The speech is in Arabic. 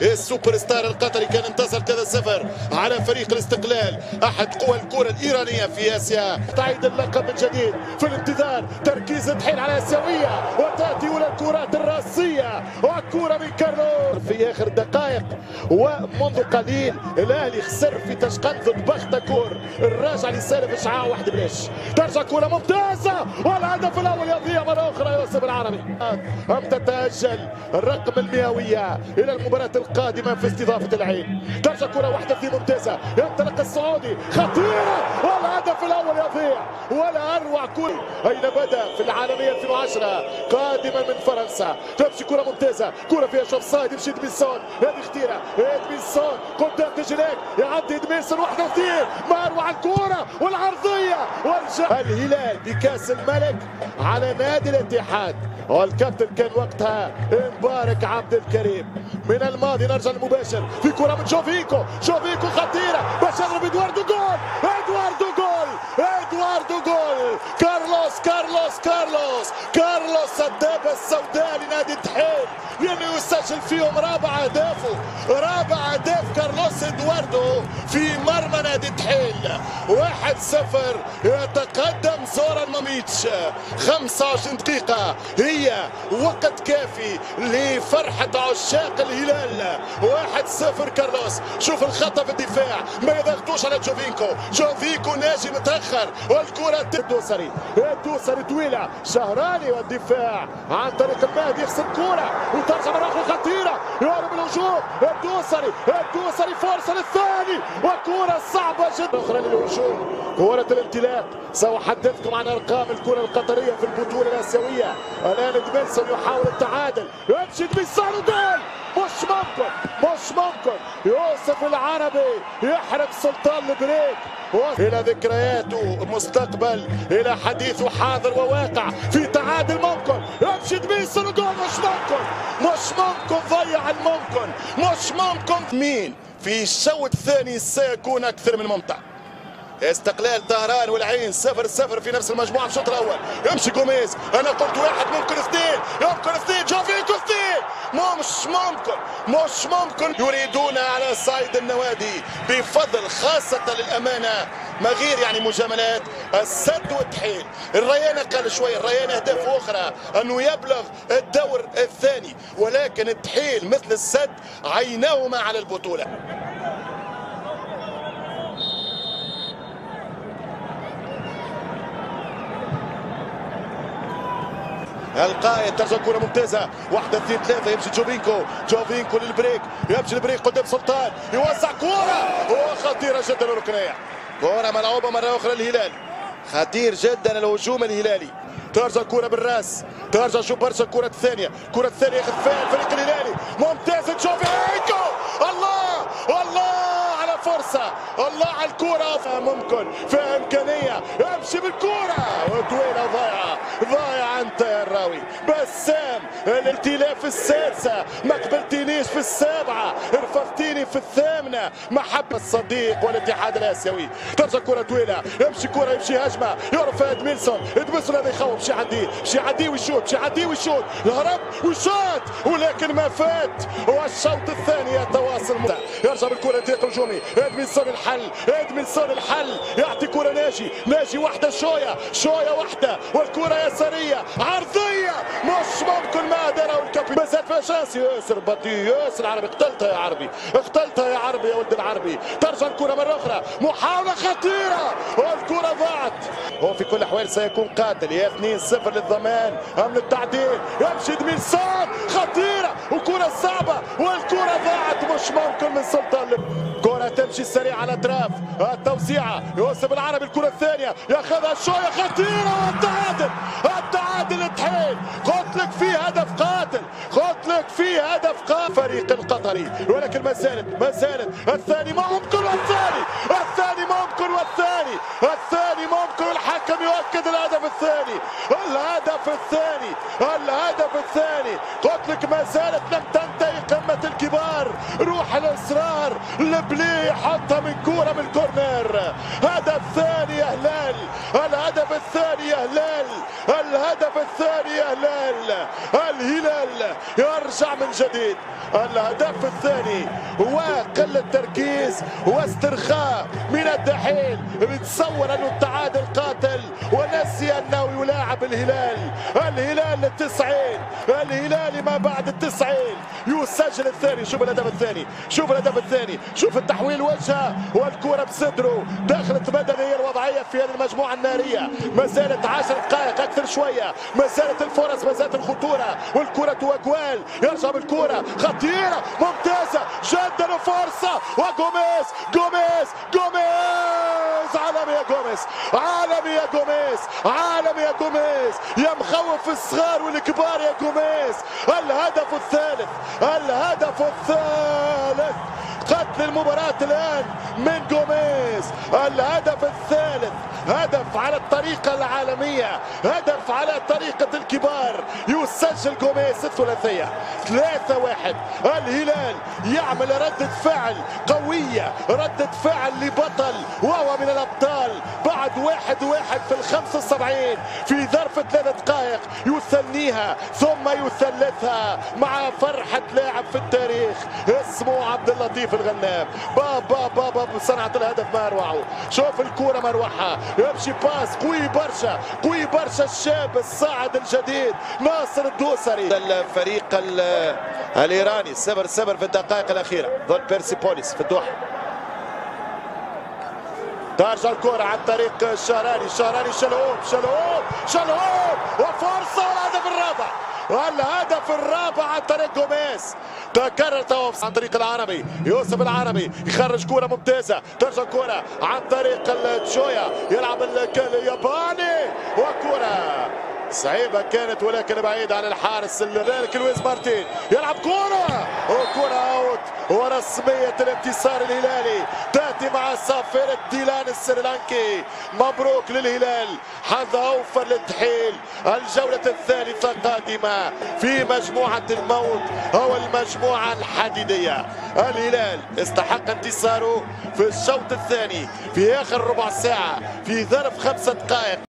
السوبر ستار القطري كان انتصر 3-0 على فريق الاستقلال، احد قوى الكره الايرانيه في اسيا. تعيد اللقب من جديد في الانتظار، تركيز الحين على اسيويه وتاتي الى الكرات الراسيه والكره من كارلوس في اخر دقائق. ومنذ قليل الاهلي خسر في تشقند ضد بختكور، الراجع لسالف اشعاع واحد بلاش. ترجع كره ممتازه والهدف الاول يضيع مره اخرى يوسف العربي. ام تتاجل الرقم المئويه الى المباراه القادمه في استضافه العين. ترجع كره واحده في ممتازه، ينطلق السعودي خطيره والهدف الاول يضيع. ولا اروع كره اين بدا في العالميه 2010 قادما من فرنسا. تمشي كره ممتازه، كره فيها شوف سايد، يمشي ادميسون، هذه خطيره ادميسون قدام تجليك، يعدي ادميسون واحده وثنين، ما اروع الكره والعرضيه الهلال بكاس الملك على نادي الاتحاد. والكابتن كان وقتها مبارك عبد الكريم. من الماضي نرجع المباشر في كرة من جوفينكو خطيرة باش يضرب ادواردو جول، ادواردو جول. كارلوس الدابة السوداء لنادي التحيل، لأنه يسجل فيهم رابع أهداف كارلوس ادواردو في مرمى نادي التحيل. 1-0 يتقدم زوران ماميتش. 25 دقيقة هي وقت كافي لفرحة عشاق الهلال. 1-0 كارلوس. شوف الخطأ في الدفاع، ما يضغطوش على جوفينكو ناجي متأخر والكرة الدوسري طويلة، شهراني والدفاع عن طريق المهدي يخسر كرة وترجع مرة أخرى خطيرة، يهرب الهجوم الدوسري فرصة للثاني وكرة صعبة جدا أخرى للهجوم. كرة الانطلاق، سأحدثكم عن أرقام الكرة القطرية في البطولة الآسيوية. الآن ادميسون يحاول التعادل، يمشي ادميسون وجول. مش ممكن يوسف العربي يحرق سلطان البريك. إلى ذكرياته مستقبل، إلى حديث حاضر وواقع في تعادل ممكن. يمشي ادميسون وجول. مش ممكن ضيع الممكن. مش ممكن. مين في الشوط الثاني سيكون أكثر من ممتع. استقلال طهران والعين 0-0 في نفس المجموعة في الشوط الأول. يمشي جوميز، أنا قلت واحد ممكن اثنين، جوفينكو اثنين. مش ممكن يريدون على صعيد النوادي بفضل خاصة للأمانة ما غير يعني مجاملات السد والتحيل. الريان قال شوي، الريان أهداف أخرى أنه يبلغ الدور الثاني، ولكن التحيل مثل السد عيناهما على البطولة. القائد ترجع كرة ممتازة، 1-2-3 يمشي جوفينكو للبريك، يمشي البريك قدام سلطان، يوزع كرة وخطيرة جدا الركنية. كرة ملعوبة مرة أخرى الهلال، خطير جدا الهجوم الهلالي. ترجع كرة بالراس، ترجع شوف برشا الكرة الثانية ياخذ فيها الفريق الهلالي، ممتازة جوفينكو. الله على فرصة، الله على الكرة، ممكن فيها إمكانية، يمشي بالكرة وطويلة ضايعة أنت يا الراوي. بسام الائتلاف السادسة، ما قبلتنيش في السابعة، رفضتيني في الثامنة. محبة الصديق والاتحاد الآسيوي. ترجع كرة طويلة، يمشي هجمة، يعرف ادميسون هذا يخوف، مشي يعدي ويشوط، يهرب وشاط ولكن ما فات. والشوط الثاني يتواصل، يرجع بالكرة انطلاق هجومي، ادميسون الحل، يعطي كرة ناجي واحدة شوية واحدة والكرة يسارية عرضية. مش ممكن ما داره الكابتن، مازال فيها شانس. ياسر العربي، قتلتها يا عربي يا ولد العربي. ترجع الكرة مرة أخرى، محاولة خطيرة والكرة ضاعت. هو في كل الأحوال سيكون قاتل، يا 2-0 للضمان أم للتعديل. يمشي ادميسون خطيرة وكرة صعبة والكرة ضاعت. مش ممكن من سلطان. كرة تمشي سريعة على الأطراف، التوزيعة يوسف العربي، الكرة الثانية ياخذها شوية خطيرة والتعادل التحيل. قلت لك فيه هدف قاتل، فريق القطري، ولكن ما زالت الثاني ممكن والحكم يؤكد الهدف الثاني. قلت لك ما زالت لم تنتهي قمة الكبار، روح الاصرار. البلي حطها من كوره من الكورنر. هدف ثاني يا هلال، الهدف الثاني يا هلال، الهدف الثاني يا هلال. الهلال يرجع من جديد. الهدف الثاني وقلة تركيز واسترخاء من الدحيل، بتصور انه التعادل قاتل ونسي انه يلاعب الهلال. الهلال ال90، الهلال ما بعد ال90 يسجل الثاني. شوف الهدف الثاني، شوف الهدف الثاني، شوف التحويل وجهه والكرة بصدره. دخلت بدنية الوضعية في هذه المجموعة النارية. ما زالت 10 دقائق اكثر شوية، ما زالت الفرص، ما زالت الخطورة، والكرة وجوال. يرجع بالكرة خطيرة ممتازة جدا وفرصة، وجوميز جوميز جوميز. عالمي يا جوميز، عالمي يا جوميز، عالمي يا جوميز، يا مخوف الصغار والكبار يا جوميز. الهدف الثالث، الهدف الثالث. قتل المباراة الآن من جوميز. الهدف الثالث، هدف على الطريقة العالمية، هدف على طريقة الكبار. يسجل جوميز الثلاثية 3-1. الهلال يعمل ردة فعل قوية، ردة فعل لبطل وهو من الأبطال. بعد 1-1 في ال75 في ظرف 3 دقائق يثنيها ثم يثلثها مع فرحة لاعب في التاريخ اسمه عبد اللطيف الغنام. بابا بابا بصنعة الهدف ما أروعه. شوف الكرة مروحة، يمشي باس قوي برشا، قوي برشا. الشاب الصاعد الجديد ناصر الدوسري. الفريق الإيراني 0-0 في الدقائق الأخيرة ضد بيرسيبوليس في الدوحة. ترجع الكرة عن طريق الشهراني، الشهراني شلهوب شلهوب شلهوب، وفرصة والهدف الرابع. والهدف الرابع عن طريق جوميز. تكرر توفيق عن طريق العربي، يوسف العربي يخرج كرة ممتازة. ترجع كرة عن طريق التشويا، يلعب الياباني، وكرة صعيبة كانت ولكن بعيدة عن الحارس ذلك لويس مارتين. يلعب كرة وكرة اوت، ورسمية الانتصار الهلالي تأتي مع صافرة ديلان السريلانكي. مبروك للهلال، حظ أوفر للدحيل. الجولة الثالثة قادمة في مجموعة الموت أو المجموعة الحديدية. الهلال استحق انتصاره في الشوط الثاني في آخر ربع ساعة في ظرف 5 دقائق.